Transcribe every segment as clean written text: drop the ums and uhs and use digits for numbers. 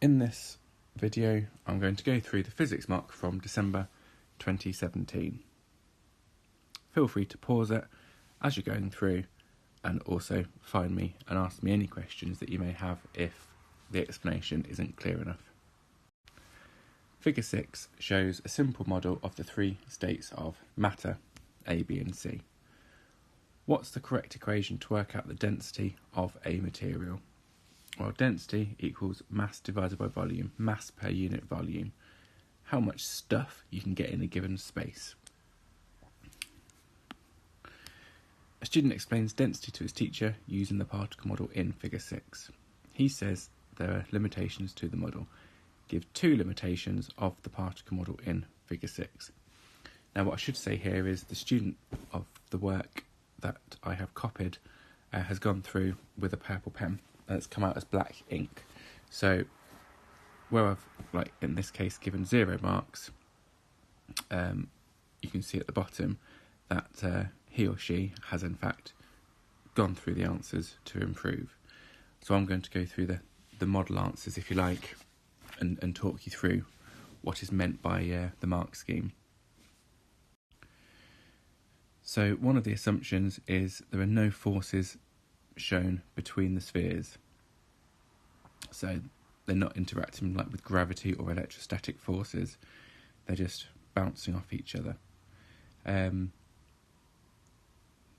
In this video, I'm going to go through the physics mock from December 2017. Feel free to pause it as you're going through and also find me and ask me any questions that you may have if the explanation isn't clear enough. Figure 6 shows a simple model of the three states of matter, A, B and C. What's the correct equation to work out the density of a material? Well, density equals mass divided by volume, mass per unit volume. How much stuff you can get in a given space. A student explains density to his teacher using the particle model in figure 6. He says there are limitations to the model. Give two limitations of the particle model in figure 6. Now what I should say here is the student of the work that I have copied has gone through with a purple pen and it's come out as black ink. So where I've, like in this case, given 0 marks, you can see at the bottom that he or she has in fact gone through the answers to improve. So I'm going to go through the model answers, if you like, and talk you through what is meant by the mark scheme. So one of the assumptions is there are no forces shown between the spheres. So they're not interacting like with gravity or electrostatic forces. They're just bouncing off each other.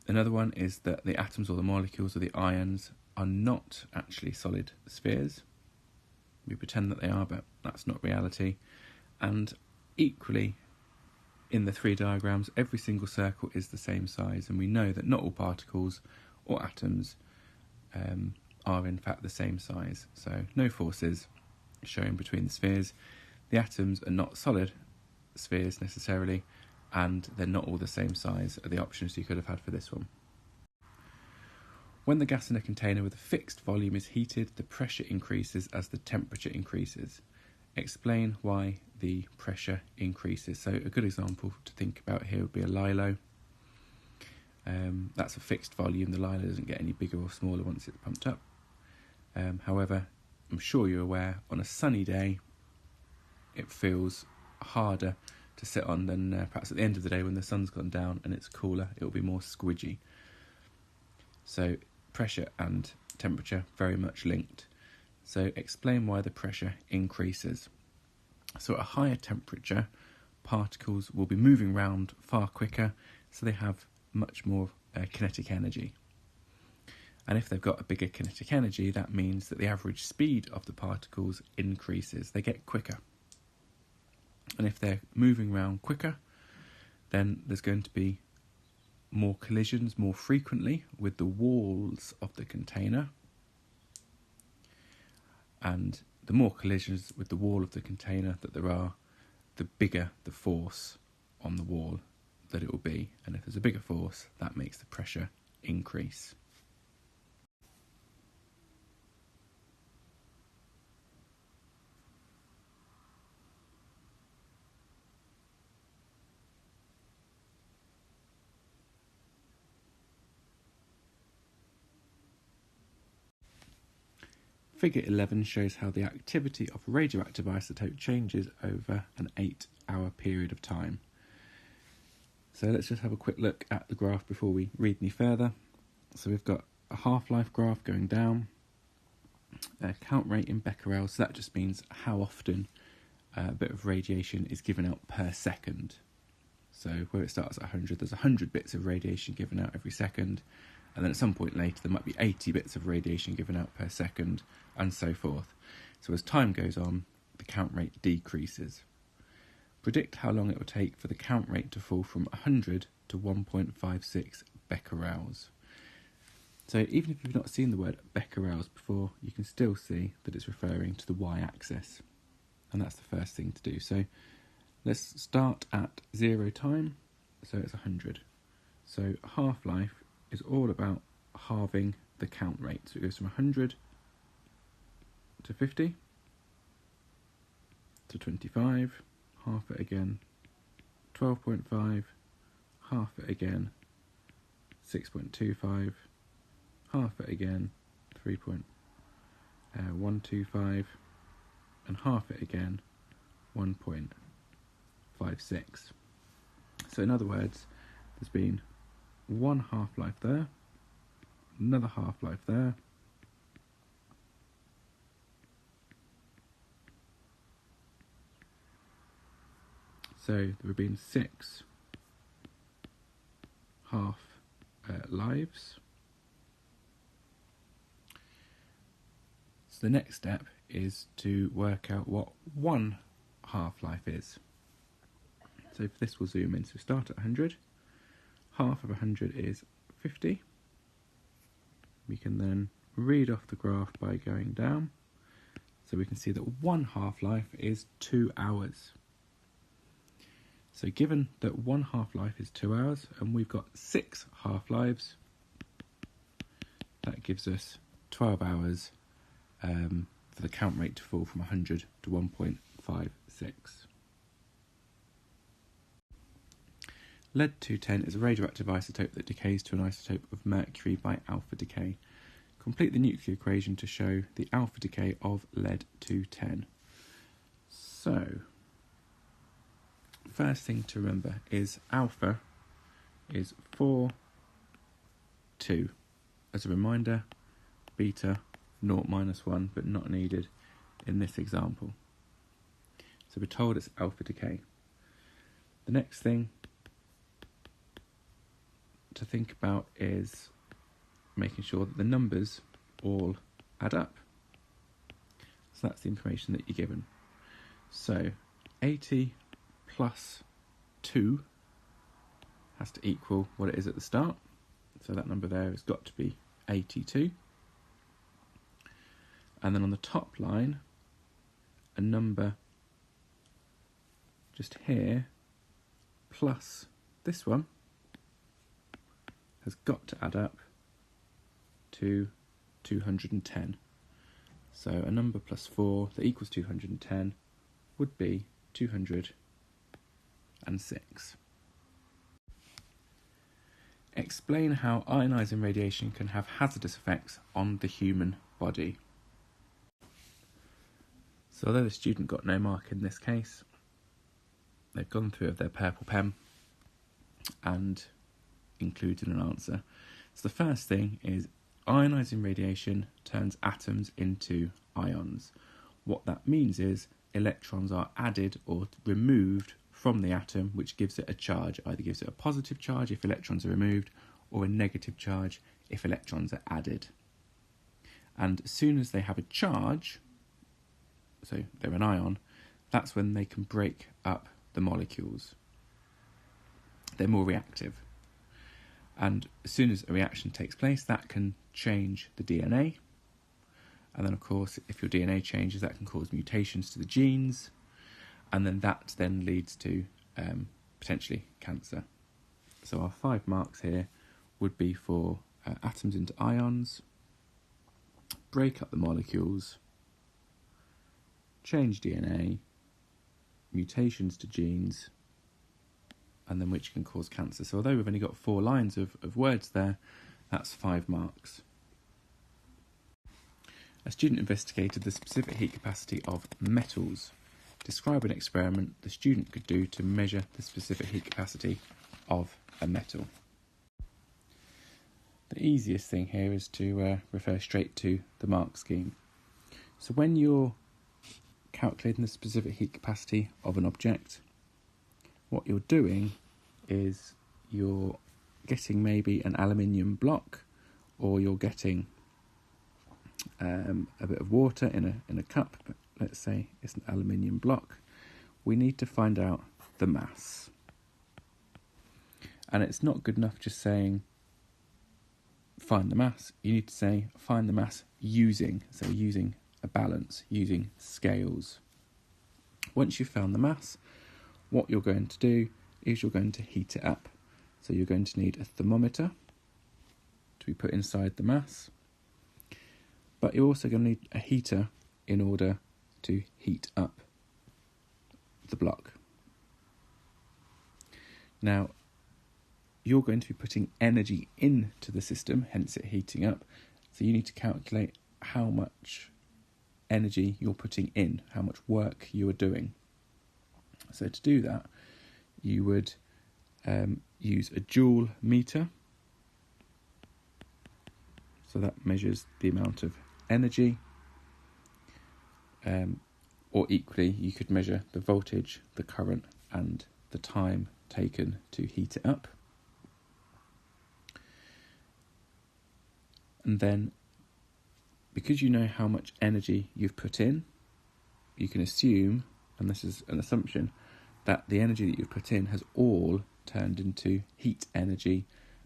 Another one is that the atoms or the molecules or the ions are not actually solid spheres. We pretend that they are, but that's not reality. And equally, in the three diagrams, every single circle is the same size, and we know that not all particles or atoms are in fact the same size. So no forces shown between the spheres. The atoms are not solid spheres necessarily, and they're not all the same size are the options you could have had for this one. When the gas in a container with a fixed volume is heated, the pressure increases as the temperature increases. Explain why the pressure increases. So a good example to think about here would be a lilo. That's a fixed volume. The lilo doesn't get any bigger or smaller once it's pumped up. However, I'm sure you're aware, on a sunny day, it feels harder to sit on than perhaps at the end of the day when the sun's gone down and it's cooler. It will be more squidgy. So pressure and temperature very much linked. So explain why the pressure increases. So at a higher temperature, particles will be moving around far quicker, so they have much more kinetic energy. And if they've got a bigger kinetic energy, that means that the average speed of the particles increases. They get quicker. And if they're moving around quicker, then there's going to be more collisions more frequently with the walls of the container. And the more collisions with the wall of the container that there are, the bigger the force on the wall that it will be. And if there's a bigger force, that makes the pressure increase. Figure 11 shows how the activity of a radioactive isotope changes over an 8-hour period of time. So let's just have a quick look at the graph before we read any further. So we've got a half-life graph going down, a count rate in becquerels, so that just means how often a bit of radiation is given out per second. So where it starts at 100, there's 100 bits of radiation given out every second. And then at some point later there might be 80 bits of radiation given out per second, and so forth. So as time goes on, the count rate decreases. Predict how long it will take for the count rate to fall from 100 to 1.56 becquerels. So even if you've not seen the word becquerels before, you can still see that it's referring to the y-axis. And that's the first thing to do. So let's start at 0 time, so it's 100. So half-life is all about halving the count rate. So it goes from 100 to 50 to 25, half it again, 12.5, half it again, 6.25, half it again, 3.125, and half it again, 1.56. So in other words, there's been one half-life there, another half-life there, so there have been 6 half-lives. So the next step is to work out what one half-life is. So for this we'll zoom in, so start at 100, half of 100 is 50. We can then read off the graph by going down, so we can see that one half-life is 2 hours. So given that one half-life is 2 hours, and we've got 6 half-lives, that gives us 12 hours for the count rate to fall from 100 to 1.56. Lead-210 is a radioactive isotope that decays to an isotope of mercury by alpha decay. Complete the nuclear equation to show the alpha decay of lead-210. So, first thing to remember is alpha is 4, 2. As a reminder, beta 0 minus 1, but not needed in this example. So we're told it's alpha decay. The next thing to think about is making sure that the numbers all add up. So that's the information that you're given. So 80 plus 2 has to equal what it is at the start. So that number there has got to be 82. And then on the top line, a number just here plus this one has got to add up to 210. So a number plus 4 that equals 210 would be 206. Explain how ionising radiation can have hazardous effects on the human body. So although the student got no mark in this case, they've gone through with their purple pen and included an answer. So the first thing is ionising radiation turns atoms into ions. What that means is electrons are added or removed from the atom, which gives it a charge. Either gives it a positive charge if electrons are removed, or a negative charge if electrons are added. And as soon as they have a charge, so they're an ion, that's when they can break up the molecules. They're more reactive. And as soon as a reaction takes place, that can change the DNA. And then, of course, if your DNA changes, that can cause mutations to the genes. And then that then leads to potentially cancer. So our 5 marks here would be for atoms into ions, break up the molecules, change DNA, mutations to genes, and then which can cause cancer. So although we've only got 4 lines of words there, that's 5 marks. A student investigated the specific heat capacity of metals. Describe an experiment the student could do to measure the specific heat capacity of a metal. The easiest thing here is to refer straight to the mark scheme. So when you're calculating the specific heat capacity of an object, what you're doing is you're getting maybe an aluminium block, or you're getting a bit of water in a cup, but let's say it's an aluminium block. We need to find out the mass. And it's not good enough just saying find the mass. You need to say find the mass using a balance, using scales. Once you've found the mass, what you're going to do is you're going to heat it up. So you're going to need a thermometer to be put inside the mass, but you're also going to need a heater in order to heat up the block. Now, you're going to be putting energy into the system, hence it heating up, so you need to calculate how much energy you're putting in, how much work you are doing. So to do that, you would use a joule meter. So that measures the amount of energy. Or equally, you could measure the voltage, the current, and the time taken to heat it up. And then, because you know how much energy you've put in, you can assume, and this is an assumption, that the energy that you've put in has all turned into heat energy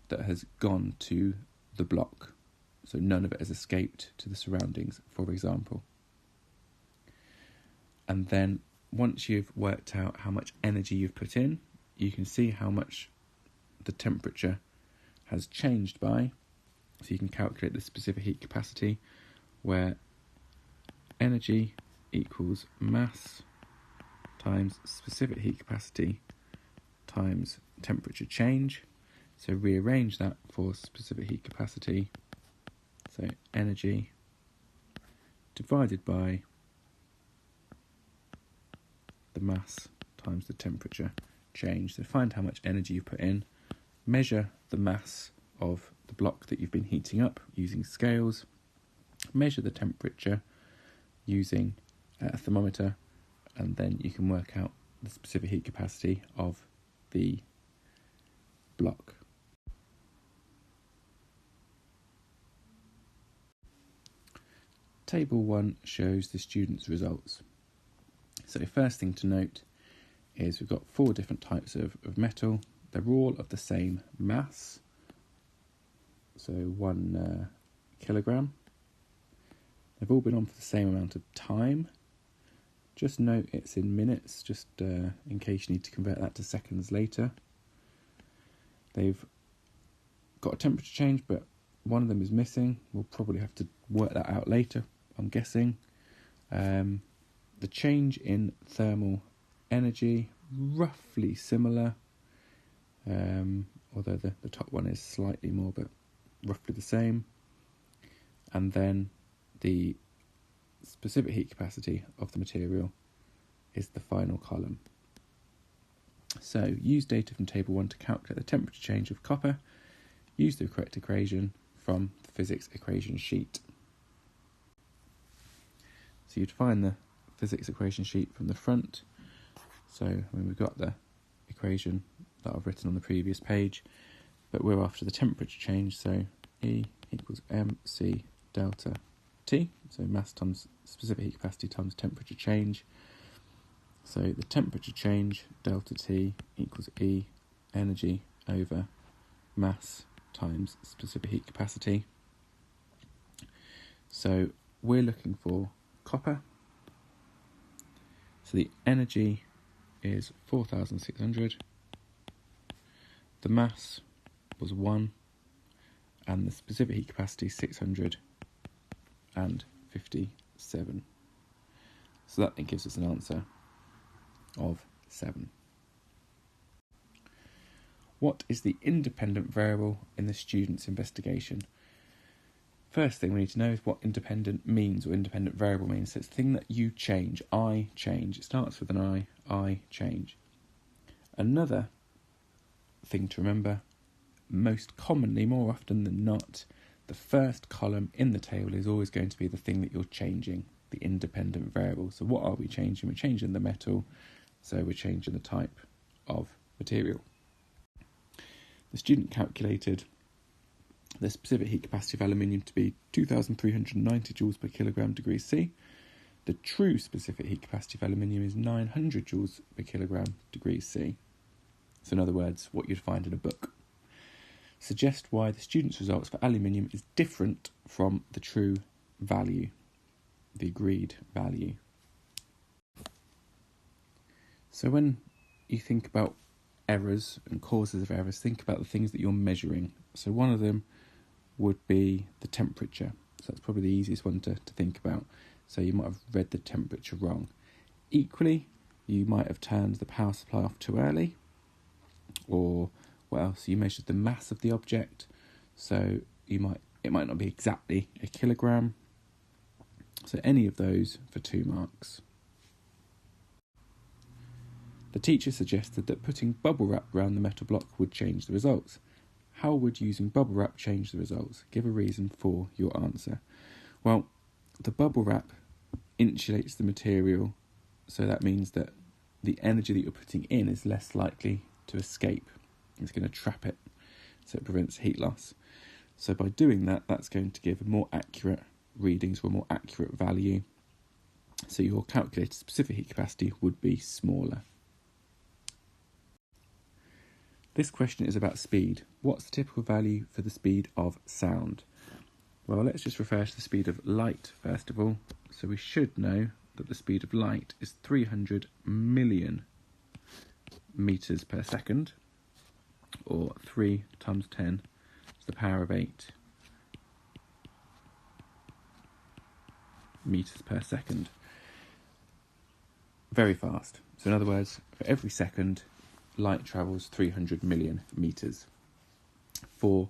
that has gone to the block. So none of it has escaped to the surroundings, for example. And then once you've worked out how much energy you've put in, you can see how much the temperature has changed by. So you can calculate the specific heat capacity, where energy equals mass times specific heat capacity times temperature change. So rearrange that for specific heat capacity. So energy divided by the mass times the temperature change. So find how much energy you put in, measure the mass of the block that you've been heating up using scales, measure the temperature using a thermometer, and then you can work out the specific heat capacity of the block. Table 1 shows the students' results. So first thing to note is we've got 4 different types of metal. They're all of the same mass, so 1 kilogram. They've all been on for the same amount of time. Just note it's in minutes, just in case you need to convert that to seconds later. They've got a temperature change, but one of them is missing. We'll probably have to work that out later, I'm guessing. The change in thermal energy, roughly similar, although the top one is slightly more, but roughly the same. And then the specific heat capacity of the material is the final column. So use data from table 1 to calculate the temperature change of copper. Use the correct equation from the physics equation sheet. So you'd find the physics equation sheet from the front. So we've got the equation that I've written on the previous page, but we're after the temperature change, so E equals mc delta T, so mass times specific heat capacity times temperature change. So the temperature change, delta T, equals E energy over mass times specific heat capacity. So we're looking for copper. So the energy is 4,600. The mass was 1, and the specific heat capacity 657. So that then gives us an answer of 7. What is the independent variable in the student's investigation? First thing we need to know is what independent means, or independent variable means. So it's the thing that you change. I change. It starts with an I change. Another thing to remember, most commonly, more often than not, the first column in the table is always going to be the thing that you're changing, the independent variable. So what are we changing? We're changing the metal, so we're changing the type of material. The student calculated the specific heat capacity of aluminium to be 2,390 joules per kilogram degrees C. The true specific heat capacity of aluminium is 900 joules per kilogram degrees C. So in other words, what you'd find in a book. Suggest why the student's results for aluminium is different from the true value, the agreed value. So when you think about errors and causes of errors, think about the things that you're measuring. So one of them would be the temperature. So that's probably the easiest one to think about. So you might have read the temperature wrong. Equally, you might have turned the power supply off too early. Or what else? You measured the mass of the object. So it might not be exactly a kilogram. So any of those for 2 marks. The teacher suggested that putting bubble wrap around the metal block would change the results. How would using bubble wrap change the results? Give a reason for your answer. Well, the bubble wrap insulates the material, so that means that the energy that you're putting in is less likely to escape. It's going to trap it, so it prevents heat loss. So by doing that, that's going to give more accurate readings or a more accurate value. So your calculated specific heat capacity would be smaller. This question is about speed. What's the typical value for the speed of sound? Well, let's just refer to the speed of light first of all. So we should know that the speed of light is 300 million meters per second, or 3 times 10 to the power of 8 meters per second. Very fast. So in other words, for every second, light travels 300 million meters. For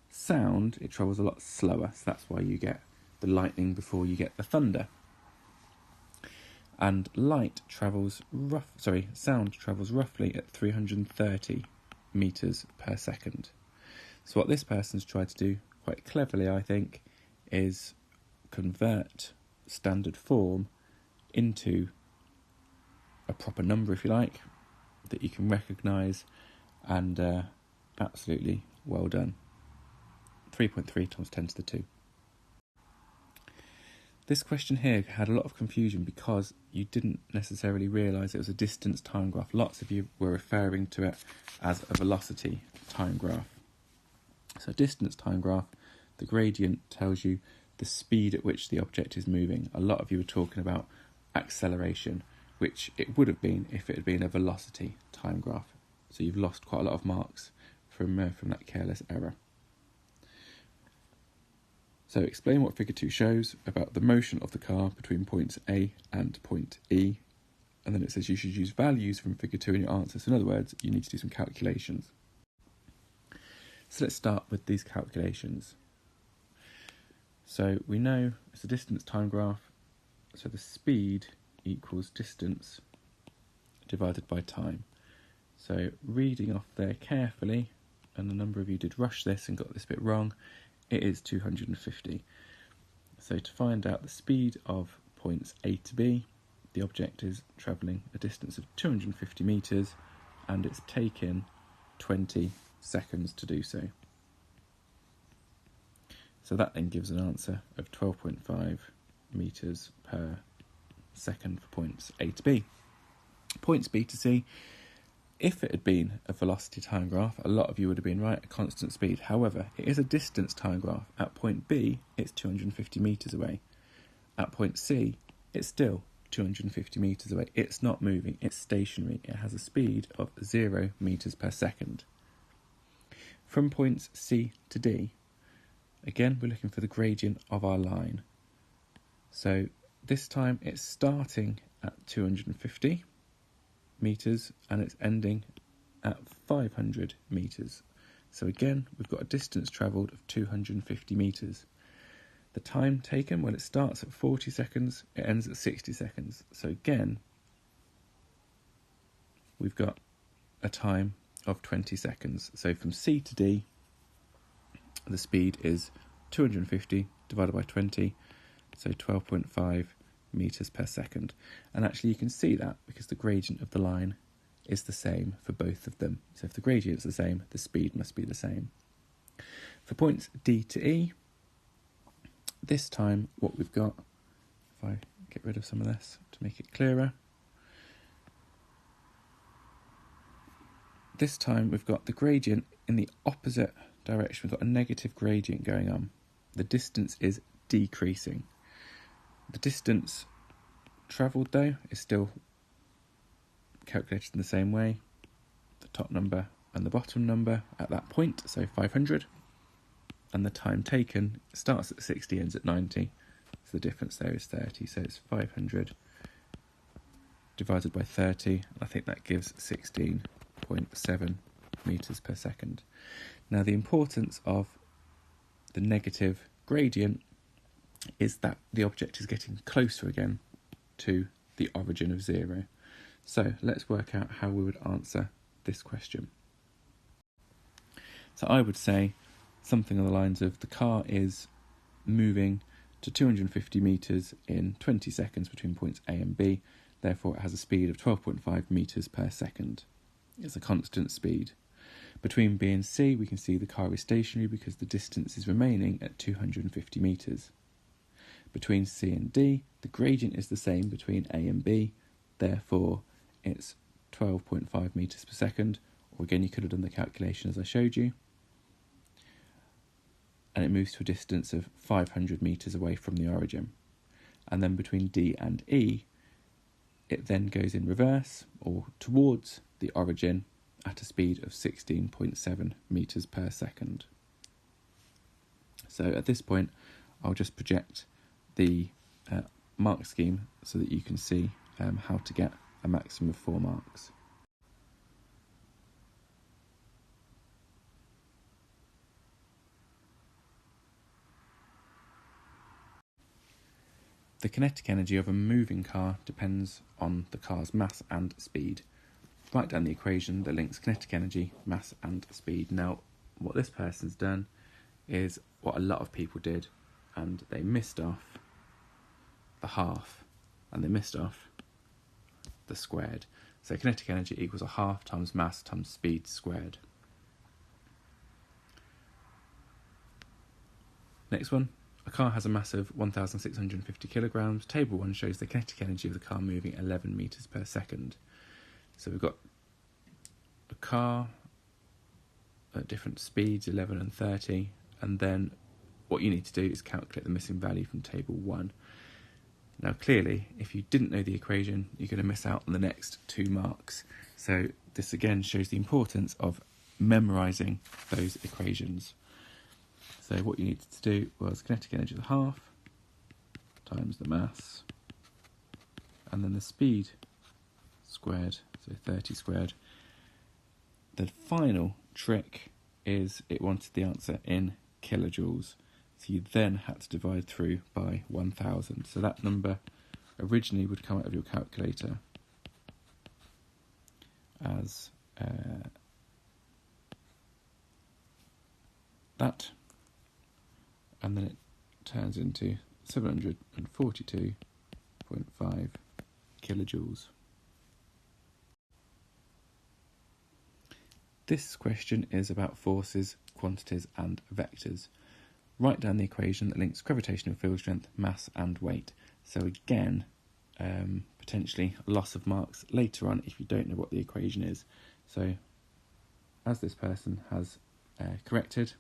sound, it travels a lot slower, so that's why you get the lightning before you get the thunder. And sound travels roughly at 330 meters per second. So what this person's tried to do, quite cleverly I think, is convert standard form into a proper number, if you like, that you can recognise, and absolutely well done. 3.3 times 10 to the 2. This question here had a lot of confusion because you didn't necessarily realise it was a distance time graph. Lots of you were referring to it as a velocity time graph. So distance time graph, the gradient tells you the speed at which the object is moving. A lot of you were talking about acceleration, which it would have been if it had been a velocity time graph. So you've lost quite a lot of marks from that careless error. So explain what figure 2 shows about the motion of the car between points A and point E. And then it says you should use values from figure 2 in your answer. So in other words, you need to do some calculations. So let's start with these calculations. So we know it's a distance time graph. So the speed equals distance divided by time. So reading off there carefully, and a number of you did rush this and got this bit wrong, it is 250. So to find out the speed of points A to B, the object is travelling a distance of 250 metres and it's taken 20 seconds to do so. So that then gives an answer of 12.5 metres per second for points A to B. Points B to C, if it had been a velocity time graph, a lot of you would have been right, a constant speed. However, it is a distance time graph. At point B, it's 250 metres away. At point C, it's still 250 metres away. It's not moving, it's stationary. It has a speed of 0 metres per second. From points C to D, again, we're looking for the gradient of our line. So this time it's starting at 250 metres and it's ending at 500 metres. So again, we've got a distance travelled of 250 metres. The time taken, well, it starts at 40 seconds, it ends at 60 seconds. So again, we've got a time of 20 seconds. So from C to D, the speed is 250 divided by 20, so 12.5 metres per second. And actually you can see that because the gradient of the line is the same for both of them. So if the gradient is the same, the speed must be the same. For points D to E, this time what we've got, if I get rid of some of this to make it clearer, this time we've got the gradient in the opposite direction. We've got a negative gradient going on. The distance is decreasing. The distance travelled, though, is still calculated in the same way. The top number and the bottom number at that point, so 500. And the time taken starts at 60, ends at 90. So the difference there is 30. So it's 500 divided by 30. And I think that gives 16.7 metres per second. Now the importance of the negative gradient is that the object is getting closer again to the origin of 0. So let's work out how we would answer this question. So I would say something on the lines of the car is moving to 250 metres in 20 seconds between points A and B, therefore it has a speed of 12.5 metres per second. It's a constant speed. Between B and C, we can see the car is stationary because the distance is remaining at 250 metres. Between C and D, the gradient is the same between A and B, therefore it's 12.5 metres per second, or again you could have done the calculation as I showed you, and it moves to a distance of 500 metres away from the origin. And then between D and E, it then goes in reverse, or towards the origin, at a speed of 16.7 metres per second. So at this point, I'll just project the mark scheme so that you can see how to get a maximum of 4 marks. The kinetic energy of a moving car depends on the car's mass and speed. Write down the equation that links kinetic energy, mass and speed. Now, what this person's done is what a lot of people did, and they missed off the half, and they missed off the squared. So kinetic energy equals a half times mass times speed squared. Next one. A car has a mass of 1,650 kilograms. Table 1 shows the kinetic energy of the car moving 11 metres per second. So we've got a car at different speeds, 11 and 30, and then what you need to do is calculate the missing value from table 1. Now clearly, if you didn't know the equation, you're going to miss out on the next 2 marks. So this again shows the importance of memorising those equations. So what you needed to do was kinetic energy of the half times the mass, and then the speed squared, so 30 squared. The final trick is it wanted the answer in kilojoules. So you then had to divide through by 1,000. So that number originally would come out of your calculator as that, and then it turns into 742.5 kilojoules. This question is about forces, quantities and vectors. Write down the equation that links gravitational field strength, mass and weight. So again, potentially loss of marks later on if you don't know what the equation is. So as this person has corrected,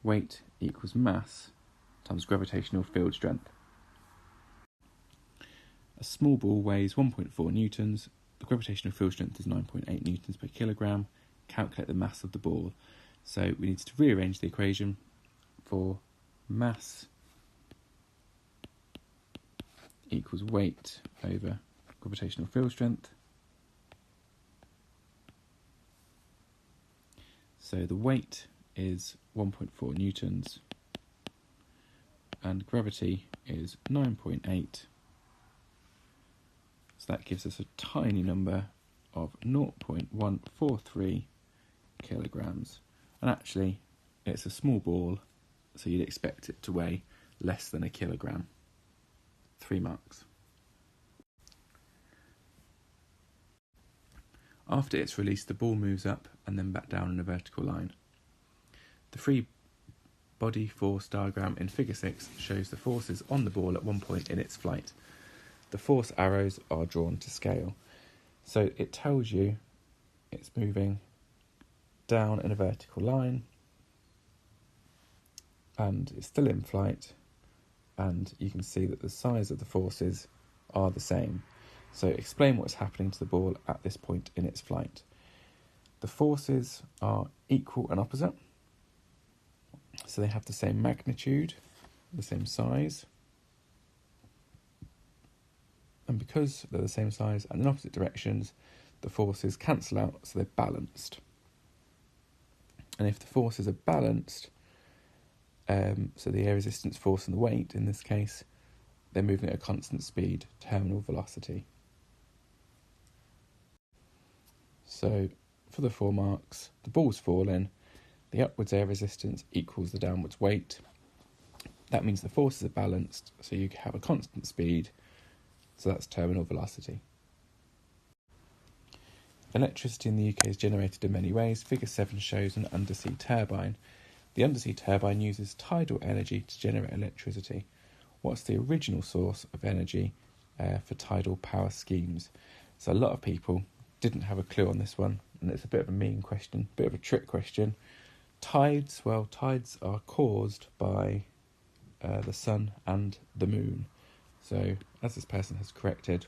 weight equals mass times gravitational field strength. A small ball weighs 1.4 newtons. The gravitational field strength is 9.8 newtons per kilogram. Calculate the mass of the ball. So we need to rearrange the equation for mass equals weight over gravitational field strength. So the weight is 1.4 newtons and gravity is 9.8. So that gives us a tiny number of 0.143 kilograms. And actually, it's a small ball, so you'd expect it to weigh less than a kilogram. 3 marks. After it's released, the ball moves up and then back down in a vertical line. The free body force diagram in figure 6 shows the forces on the ball at one point in its flight. The force arrows are drawn to scale. So it tells you it's moving down in a vertical line and it's still in flight, and you can see that the size of the forces are the same. So explain what's happening to the ball at this point in its flight. The forces are equal and opposite, so they have the same magnitude, the same size, and because they're the same size and in opposite directions, the forces cancel out, so they're balanced. And if the forces are balanced, So the air resistance, force and the weight, in this case, they're moving at a constant speed, terminal velocity. So for the 4 marks, the ball's falling, the upwards air resistance equals the downwards weight. That means the forces are balanced, so you have a constant speed, so that's terminal velocity. Electricity in the UK is generated in many ways. Figure 7 shows an undersea turbine. The undersea turbine uses tidal energy to generate electricity. What's the original source of energy for tidal power schemes? So a lot of people didn't have a clue on this one, and it's a bit of a mean question, bit of a trick question. Tides, well, tides are caused by the sun and the moon. So, as this person has corrected,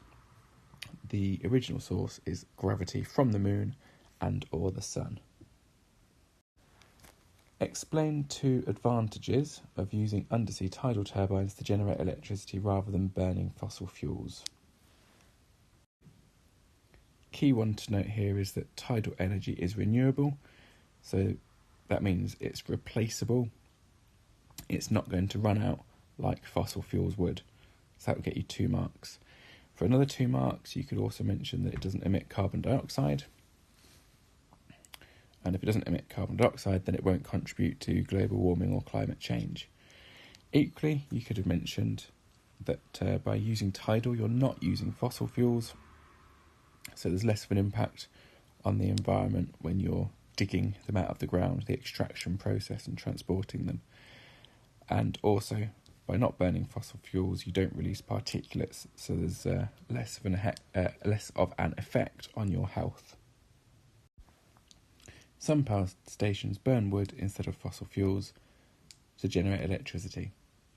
the original source is gravity from the moon and or the sun. Explain 2 advantages of using undersea tidal turbines to generate electricity rather than burning fossil fuels. Key one to note here is that tidal energy is renewable, so that means it's replaceable. It's not going to run out like fossil fuels would. So that will get you 2 marks. For another 2 marks, you could also mention that it doesn't emit carbon dioxide. And if it doesn't emit carbon dioxide, then it won't contribute to global warming or climate change. Equally, you could have mentioned that by using tidal, you're not using fossil fuels. So there's less of an impact on the environment when you're digging them out of the ground, the extraction process and transporting them. And also, by not burning fossil fuels, you don't release particulates, so there's less of an effect on your health. Some power stations burn wood instead of fossil fuels to generate electricity.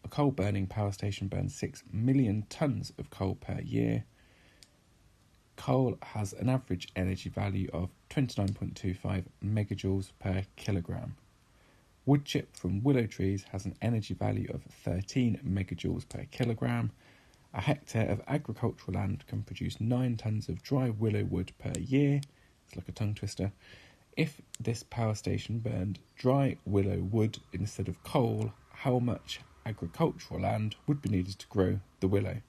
A coal-burning power station burns 6 million tonnes of coal per year. Coal has an average energy value of 29.25 megajoules per kilogram. Wood chip from willow trees has an energy value of 13 megajoules per kilogram. A hectare of agricultural land can produce 9 tonnes of dry willow wood per year. It's like a tongue twister. If this power station burned dry willow wood instead of coal, how much agricultural land would be needed to grow the willow?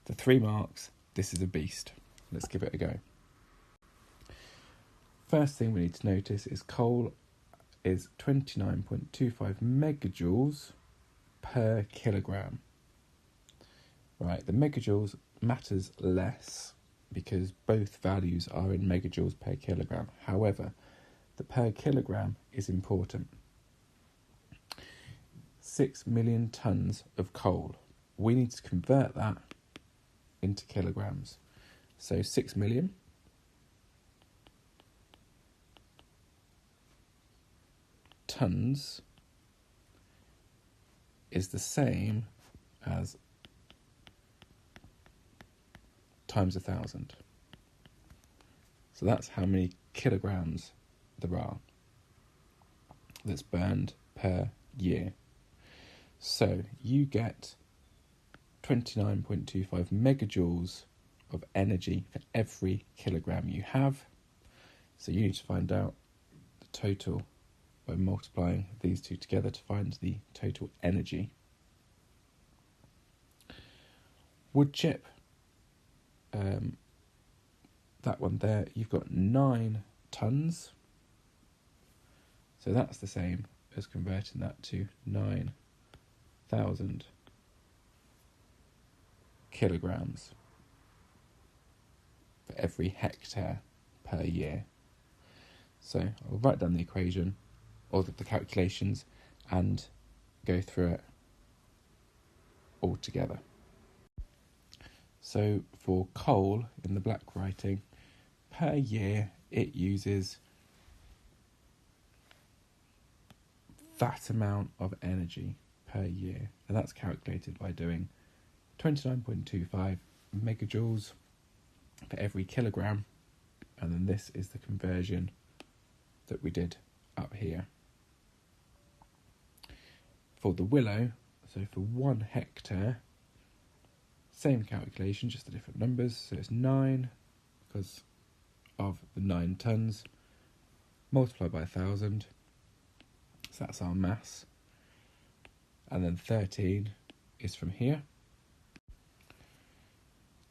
For 3 marks, this is a beast. Let's give it a go. First thing we need to notice is coal is 29.25 megajoules per kilogram. Right, the megajoules matters less because both values are in megajoules per kilogram. However, the per kilogram is important. 6 million tonnes of coal. We need to convert that into kilograms. So 6 million tonnes is the same as times 1,000. So that's how many kilograms there are that's burned per year. So you get 29.25 megajoules of energy for every kilogram you have. So you need to find out the total by multiplying these two together to find the total energy. Wood chip, that one there, you've got 9 tonnes. So that's the same as converting that to 9,000 kilograms for every hectare per year. So I'll write down the equation or the calculations and go through it all together. So for coal in the black writing, per year it uses that amount of energy per year, and that's calculated by doing 29.25 megajoules for every kilogram, and then this is the conversion that we did up here. For the willow, so for 1 hectare, same calculation, just the different numbers. So it's 9 because of the 9 tonnes, multiplied by 1,000. So that's our mass. and then 13 is from here.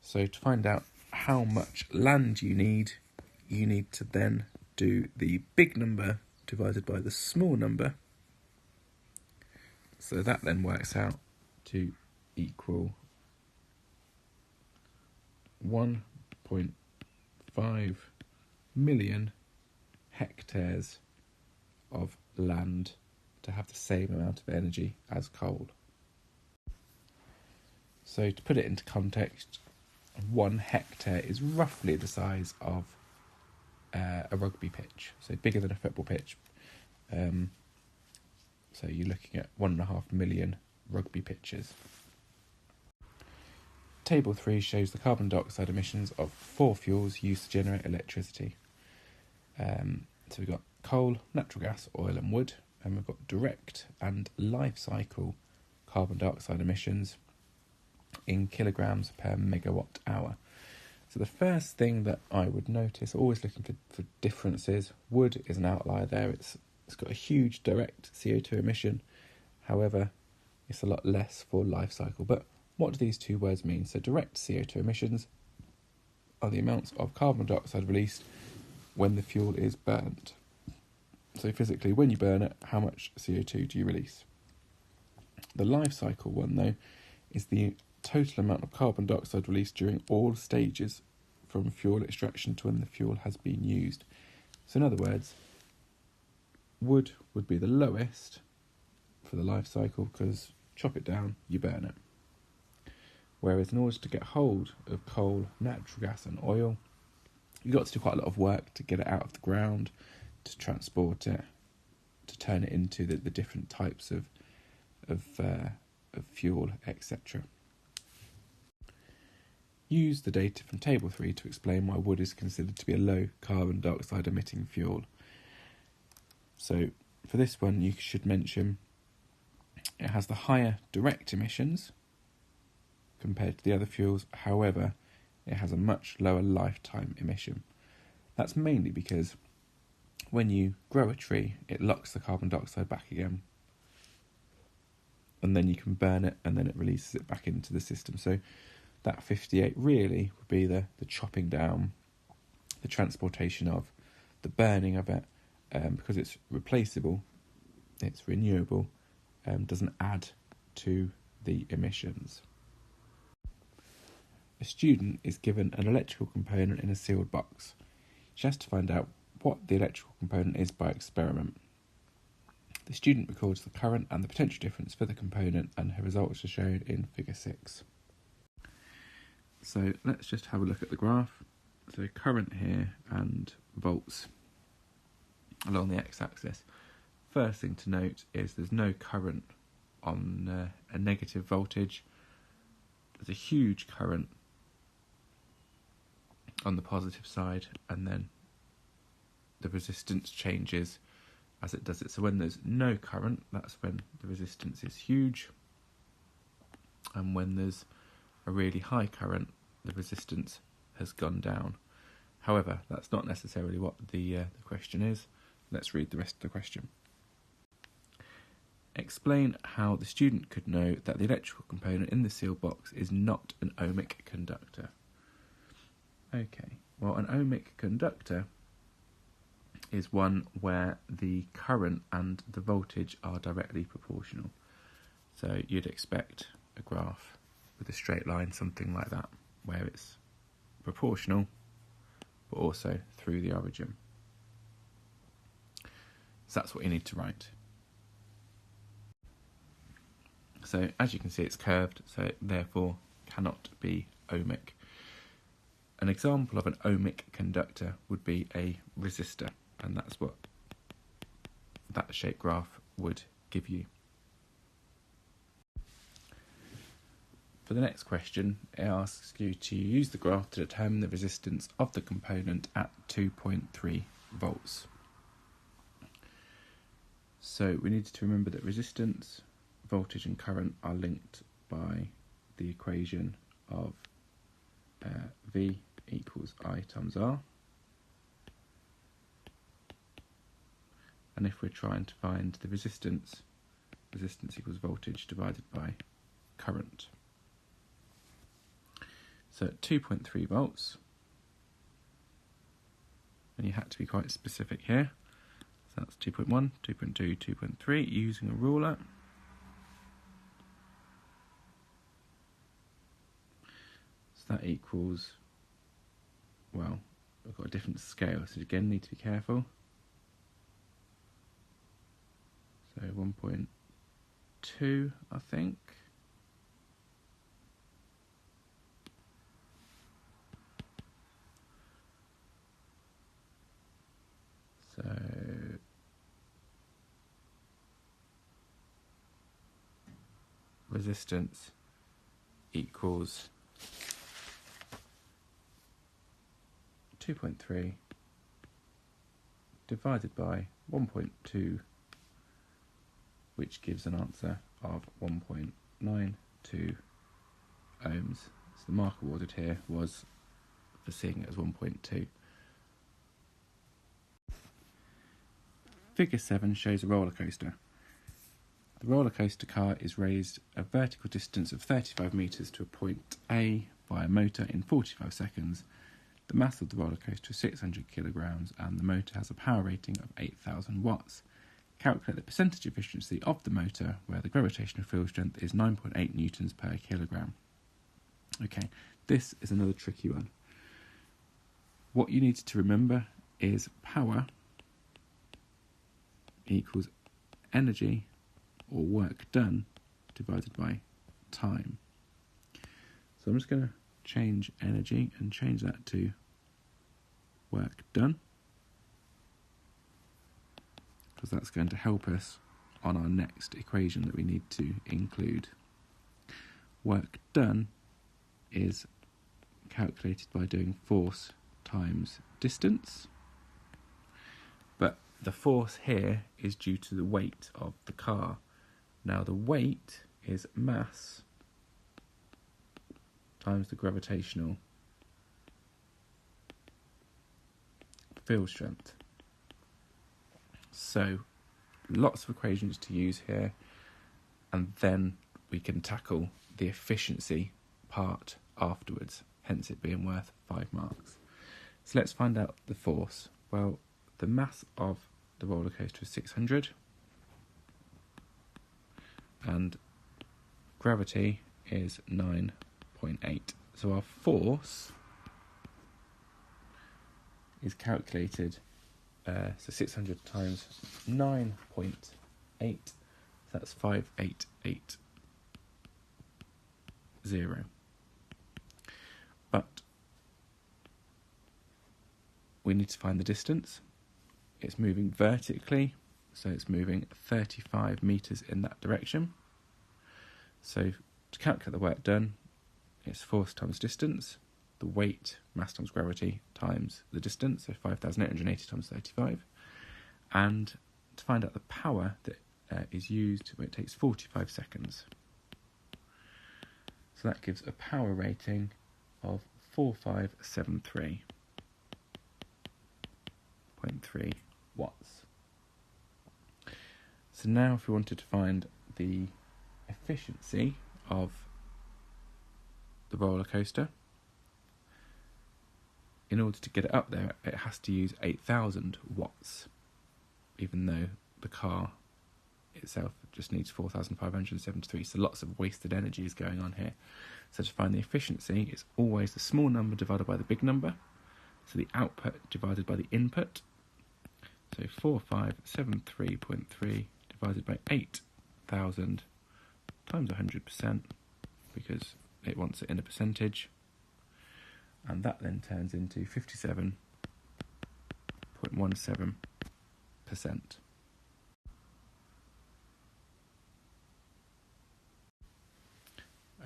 So to find out how much land you need to then do the big number divided by the small number. So that then works out to equal 1.5 million hectares of land to have the same amount of energy as coal. So to put it into context, 1 hectare is roughly the size of a rugby pitch, so bigger than a football pitch. So you're looking at 1.5 million rugby pitches. Table 3 shows the carbon dioxide emissions of 4 fuels used to generate electricity. So we've got coal, natural gas, oil and wood, and we've got direct and life cycle carbon dioxide emissions in kilograms per megawatt hour. So the first thing that I would notice, always looking for differences, wood is an outlier there. It's got a huge direct CO2 emission, however, it's a lot less for life cycle. But what do these two words mean? So direct CO2 emissions are the amounts of carbon dioxide released when the fuel is burnt. So physically, when you burn it, how much CO2 do you release? The life cycle one, though, is the total amount of carbon dioxide released during all stages from fuel extraction to when the fuel has been used. So in other words, wood would be the lowest for the life cycle because chop it down, you burn it. Whereas in order to get hold of coal, natural gas and oil, you've got to do quite a lot of work to get it out of the ground, to transport it, to turn it into the different types of fuel, etc. Use the data from Table 3 to explain why wood is considered to be a low carbon dioxide emitting fuel. So for this one, you should mention it has the higher direct emissions compared to the other fuels. However, it has a much lower lifetime emission. That's mainly because when you grow a tree, it locks the carbon dioxide back again, and then you can burn it and then it releases it back into the system. So that 58 really would be the chopping down, the transportation of, the burning of it, because it's replaceable, it's renewable, doesn't add to the emissions. A student is given an electrical component in a sealed box. She has to find out what the electrical component is by experiment. The student records the current and the potential difference for the component, and her results are shown in figure 6. So let's just have a look at the graph. So current here and volts along the x-axis. First thing to note is there's no current on a negative voltage. There's a huge current on the positive side, and then the resistance changes as it does it. So when there's no current, that's when the resistance is huge, and when there's a really high current, the resistance has gone down. However, that's not necessarily what the question is. Let's read the rest of the question. Explain how the student could know that the electrical component in the sealed box is not an ohmic conductor. Okay, well, an ohmic conductor is one where the current and the voltage are directly proportional. So you'd expect a graph with a straight line, something like that, where it's proportional, but also through the origin. So that's what you need to write. So as you can see, it's curved, so it therefore cannot be ohmic. An example of an ohmic conductor would be a resistor, and that's what that shape graph would give you. For the next question, it asks you to use the graph to determine the resistance of the component at 2.3 volts. So we need to remember that resistance, voltage and current are linked by the equation of V equals I times R. And if we're trying to find the resistance resistance equals voltage divided by current. So at 2.3 volts, and you had to be quite specific here, so that's 2.1, 2.2, 2.3, using a ruler. So that equals, well, I've got a different scale, so again need to be careful. So 1.2, I think. So resistance equals 2.3 divided by 1.2, which gives an answer of 1.92 ohms. So the mark awarded here was for seeing it as 1.2. Figure 7 shows a roller coaster. The roller coaster car is raised a vertical distance of 35 metres to a point A by a motor in 45 seconds. The mass of the roller coaster is 600 kilograms and the motor has a power rating of 8,000 watts. Calculate the percentage efficiency of the motor where the gravitational field strength is 9.8 newtons per kilogram. Okay, this is another tricky one. What you need to remember is power equals energy or work done divided by time. So I'm just going to change energy and change that to work done, because that's going to help us on our next equation that we need to include. Work done is calculated by doing force times distance, but the force here is due to the weight of the car. Now the weight is mass times the gravitational field strength. So lots of equations to use here, and then we can tackle the efficiency part afterwards, hence it being worth 5 marks. So let's find out the force. Well, the mass of the roller coaster is 600 and gravity is 9.8. So our force is calculated, so 600 times 9.8, that's 5880. But we need to find the distance. It's moving vertically, so it's moving 35 metres in that direction. So to calculate the work done, it's force times distance, the weight, mass times gravity, times the distance, so 5,880 times 35. And to find out the power that is used, it takes 45 seconds. So that gives a power rating of 4573.3 watts. So now if we wanted to find the efficiency of the roller coaster, in order to get it up there, it has to use 8,000 watts, even though the car itself just needs 4,573. So lots of wasted energy is going on here. So to find the efficiency, it's always the small number divided by the big number. So the output divided by the input. So 4573.3 divided by 8,000 times 100%, because it wants it in a percentage. And that then turns into 57.17%.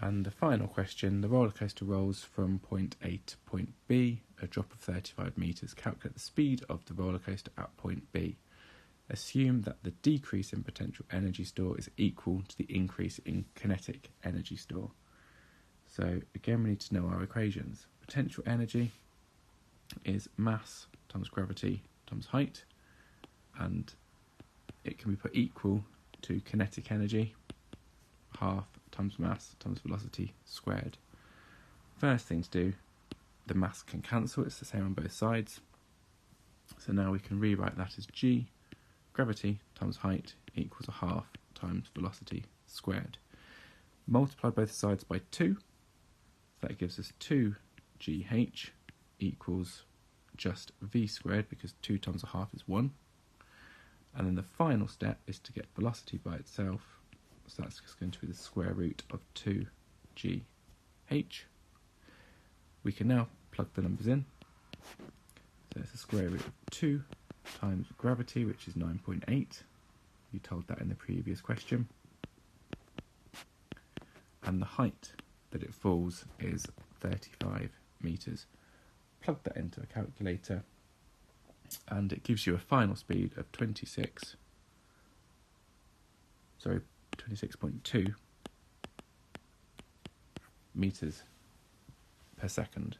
And the final question, the roller coaster rolls from point A to point B, a drop of 35 metres. Calculate the speed of the roller coaster at point B. Assume that the decrease in potential energy store is equal to the increase in kinetic energy store. So again, we need to know our equations. Potential energy is mass times gravity times height, and it can be put equal to kinetic energy, half times mass times velocity squared. First thing to do, the mass can cancel, it's the same on both sides. So now we can rewrite that as g, gravity times height equals a half times velocity squared. Multiply both sides by 2, so that gives us 2gh equals just v squared, because 2 times a half is 1. And then the final step is to get velocity by itself, so that's just going to be the square root of 2gh. We can now plug the numbers in. So it's the square root of 2 times gravity, which is 9.8. You told that in the previous question. And the height that it falls is 35 metres. Plug that into a calculator and it gives you a final speed of 26.2 metres per second.